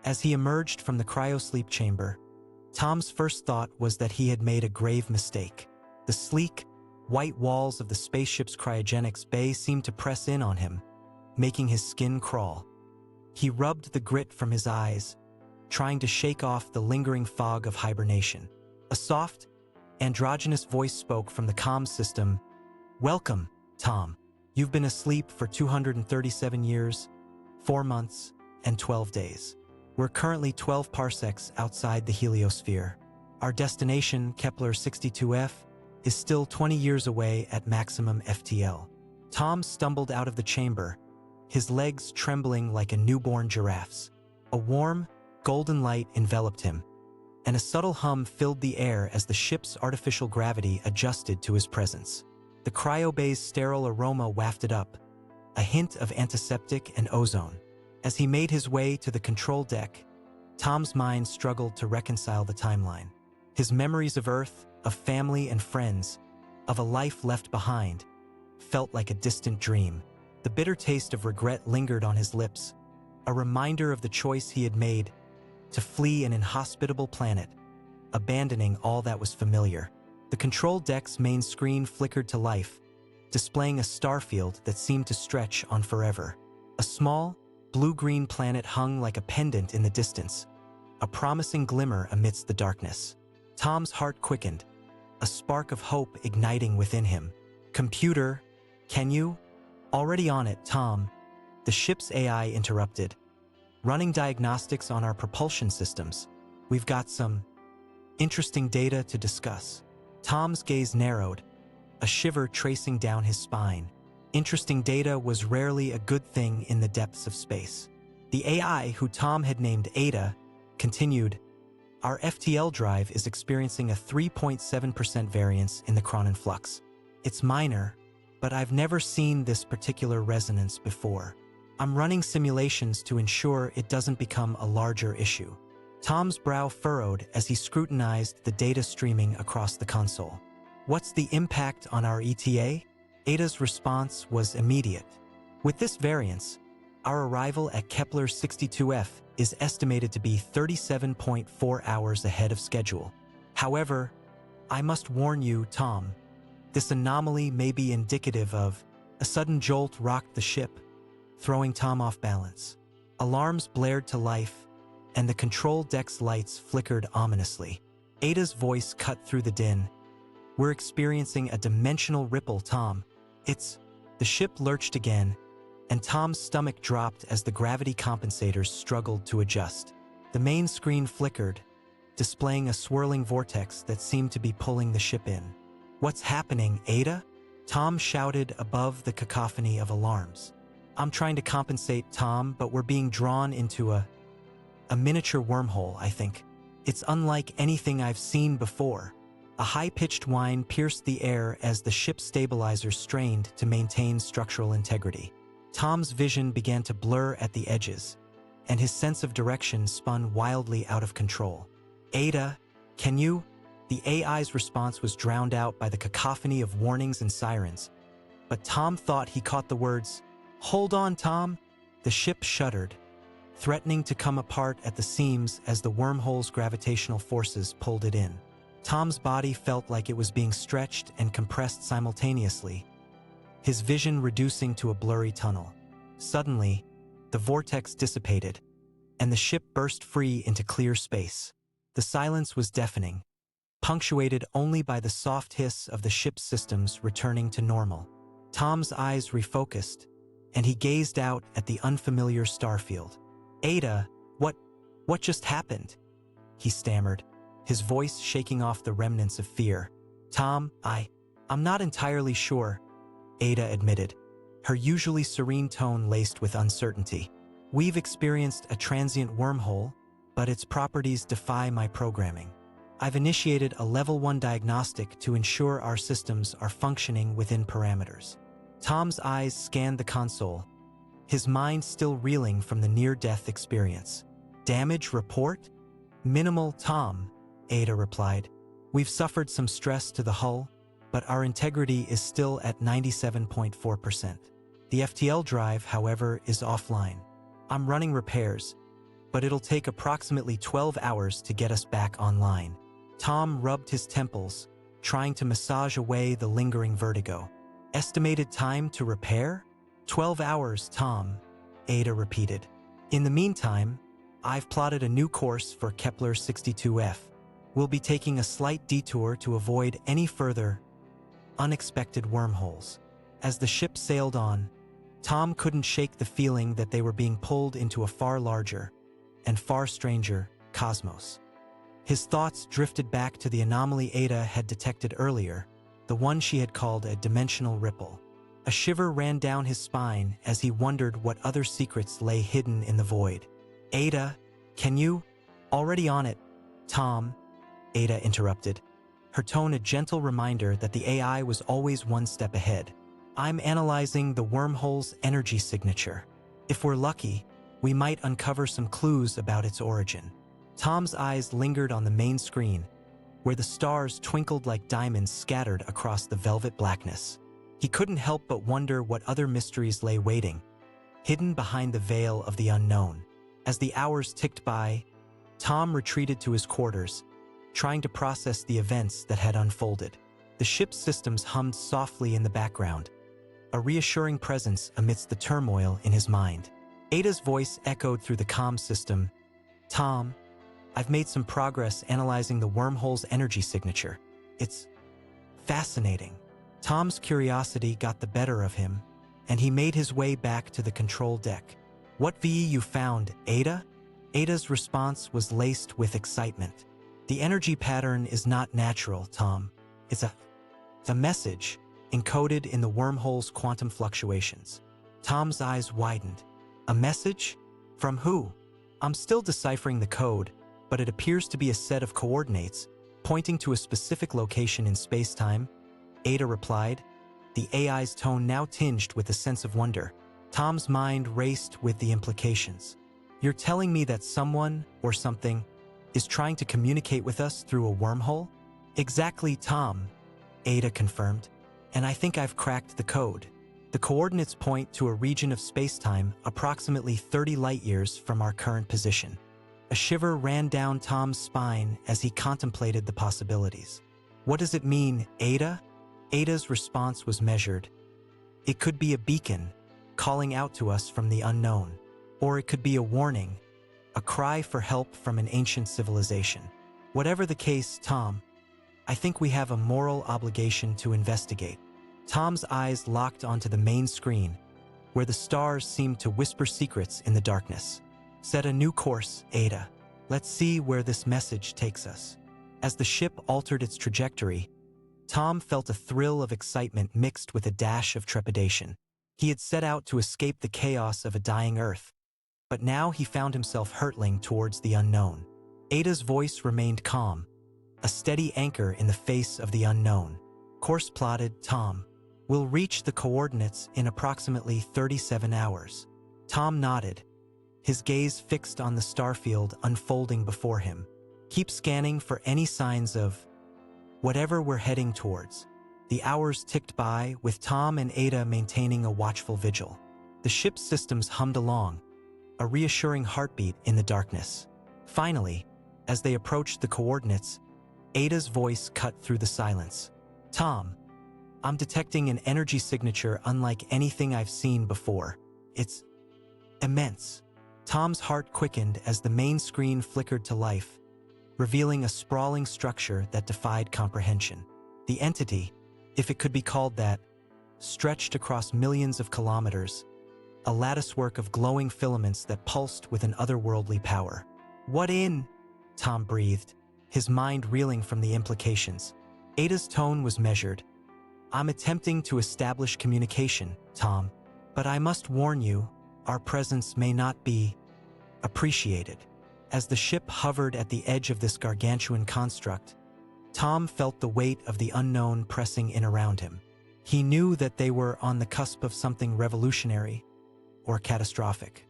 As he emerged from the cryosleep chamber, Tom's first thought was that he had made a grave mistake. The sleek, white walls of the spaceship's cryogenics bay seemed to press in on him, making his skin crawl. He rubbed the grit from his eyes, trying to shake off the lingering fog of hibernation. A soft, androgynous voice spoke from the comms system. "Welcome, Tom. You've been asleep for 237 years, 4 months, and 12 days. We're currently 12 parsecs outside the heliosphere. Our destination, Kepler 62f, is still 20 years away at maximum FTL." Tom stumbled out of the chamber, his legs trembling like a newborn giraffe's. A warm, golden light enveloped him, and a subtle hum filled the air as the ship's artificial gravity adjusted to his presence. The cryobay's sterile aroma wafted up, a hint of antiseptic and ozone. As he made his way to the control deck, Tom's mind struggled to reconcile the timeline. His memories of Earth, of family and friends, of a life left behind, felt like a distant dream. The bitter taste of regret lingered on his lips, a reminder of the choice he had made to flee an inhospitable planet, abandoning all that was familiar. The control deck's main screen flickered to life, displaying a starfield that seemed to stretch on forever. A small, blue-green planet hung like a pendant in the distance, a promising glimmer amidst the darkness. Tom's heart quickened, a spark of hope igniting within him. "Computer, can you?" "Already on it, Tom," the ship's AI interrupted. "Running diagnostics on our propulsion systems. We've got some interesting data to discuss." Tom's gaze narrowed, a shiver tracing down his spine. Interesting data was rarely a good thing in the depths of space. The AI, who Tom had named Ada, continued, "Our FTL drive is experiencing a 3.7% variance in the chronon flux. It's minor, but I've never seen this particular resonance before. I'm running simulations to ensure it doesn't become a larger issue." Tom's brow furrowed as he scrutinized the data streaming across the console. "What's the impact on our ETA?" Ada's response was immediate. "With this variance, our arrival at Kepler 62f is estimated to be 37.4 hours ahead of schedule. However, I must warn you, Tom, this anomaly may be indicative of..." A sudden jolt rocked the ship, throwing Tom off balance. Alarms blared to life, and the control deck's lights flickered ominously. Ada's voice cut through the din. "We're experiencing a dimensional ripple, Tom. It's..." The ship lurched again, and Tom's stomach dropped as the gravity compensators struggled to adjust. The main screen flickered, displaying a swirling vortex that seemed to be pulling the ship in. "What's happening, Ada?" Tom shouted above the cacophony of alarms. "I'm trying to compensate, Tom, but we're being drawn into a miniature wormhole, I think. It's unlike anything I've seen before." A high-pitched whine pierced the air as the ship's stabilizers strained to maintain structural integrity. Tom's vision began to blur at the edges, and his sense of direction spun wildly out of control. "Ada, can you?" The AI's response was drowned out by the cacophony of warnings and sirens, but Tom thought he caught the words, "Hold on, Tom." The ship shuddered, threatening to come apart at the seams as the wormhole's gravitational forces pulled it in. Tom's body felt like it was being stretched and compressed simultaneously, his vision reducing to a blurry tunnel. Suddenly, the vortex dissipated, and the ship burst free into clear space. The silence was deafening, punctuated only by the soft hiss of the ship's systems returning to normal. Tom's eyes refocused, and he gazed out at the unfamiliar starfield. "Ada, what just happened?" he stammered, his voice shaking off the remnants of fear. "Tom, I'm not entirely sure," Ada admitted, her usually serene tone laced with uncertainty. "We've experienced a transient wormhole, but its properties defy my programming. I've initiated a Level 1 diagnostic to ensure our systems are functioning within parameters." Tom's eyes scanned the console, his mind still reeling from the near-death experience. "Damage report?" "Minimal, Tom," Ada replied. "We've suffered some stress to the hull, but our integrity is still at 97.4%. The FTL drive, however, is offline. I'm running repairs, but it'll take approximately 12 hours to get us back online." Tom rubbed his temples, trying to massage away the lingering vertigo. "Estimated time to repair? 12 hours, Tom," Ada repeated. "In the meantime, I've plotted a new course for Kepler 62F. We'll be taking a slight detour to avoid any further unexpected wormholes." As the ship sailed on, Tom couldn't shake the feeling that they were being pulled into a far larger and far stranger cosmos. His thoughts drifted back to the anomaly Ada had detected earlier, the one she had called a dimensional ripple. A shiver ran down his spine as he wondered what other secrets lay hidden in the void. "Ada, can you—" "Already on it, Tom," Ada interrupted, her tone a gentle reminder that the AI was always one step ahead. "I'm analyzing the wormhole's energy signature. If we're lucky, we might uncover some clues about its origin." Tom's eyes lingered on the main screen, where the stars twinkled like diamonds scattered across the velvet blackness. He couldn't help but wonder what other mysteries lay waiting, hidden behind the veil of the unknown. As the hours ticked by, Tom retreated to his quarters, trying to process the events that had unfolded. The ship's systems hummed softly in the background, a reassuring presence amidst the turmoil in his mind. Ada's voice echoed through the comm system. "Tom, I've made some progress analyzing the wormhole's energy signature. It's fascinating." Tom's curiosity got the better of him, and he made his way back to the control deck. "What VE you found, Ada?" Ada's response was laced with excitement. "The energy pattern is not natural, Tom. It's a message encoded in the wormhole's quantum fluctuations." Tom's eyes widened. "A message? From who?" "I'm still deciphering the code, but it appears to be a set of coordinates pointing to a specific location in space-time," Ada replied, the AI's tone now tinged with a sense of wonder. Tom's mind raced with the implications. "You're telling me that someone, or something, is trying to communicate with us through a wormhole?" "Exactly, Tom," Ada confirmed, "and I think I've cracked the code. The coordinates point to a region of space-time approximately 30 light-years from our current position." A shiver ran down Tom's spine as he contemplated the possibilities. "What does it mean, Ada?" Ada's response was measured. "It could be a beacon, calling out to us from the unknown. Or it could be a warning, a cry for help from an ancient civilization. Whatever the case, Tom, I think we have a moral obligation to investigate." Tom's eyes locked onto the main screen, where the stars seemed to whisper secrets in the darkness. "Set a new course, Ada. Let's see where this message takes us." As the ship altered its trajectory, Tom felt a thrill of excitement mixed with a dash of trepidation. He had set out to escape the chaos of a dying Earth, but now he found himself hurtling towards the unknown. Ada's voice remained calm, a steady anchor in the face of the unknown. "Course plotted, Tom. We'll reach the coordinates in approximately 37 hours. Tom nodded, his gaze fixed on the starfield unfolding before him. "Keep scanning for any signs of whatever we're heading towards." The hours ticked by, with Tom and Ada maintaining a watchful vigil. The ship's systems hummed along, a reassuring heartbeat in the darkness. Finally, as they approached the coordinates, Ada's voice cut through the silence. "Tom, I'm detecting an energy signature unlike anything I've seen before. It's immense." Tom's heart quickened as the main screen flickered to life, revealing a sprawling structure that defied comprehension. The entity, if it could be called that, stretched across millions of kilometers, a latticework of glowing filaments that pulsed with an otherworldly power. "What in?" Tom breathed, his mind reeling from the implications. Ada's tone was measured. "I'm attempting to establish communication, Tom, but I must warn you, our presence may not be appreciated." As the ship hovered at the edge of this gargantuan construct, Tom felt the weight of the unknown pressing in around him. He knew that they were on the cusp of something revolutionary or catastrophic.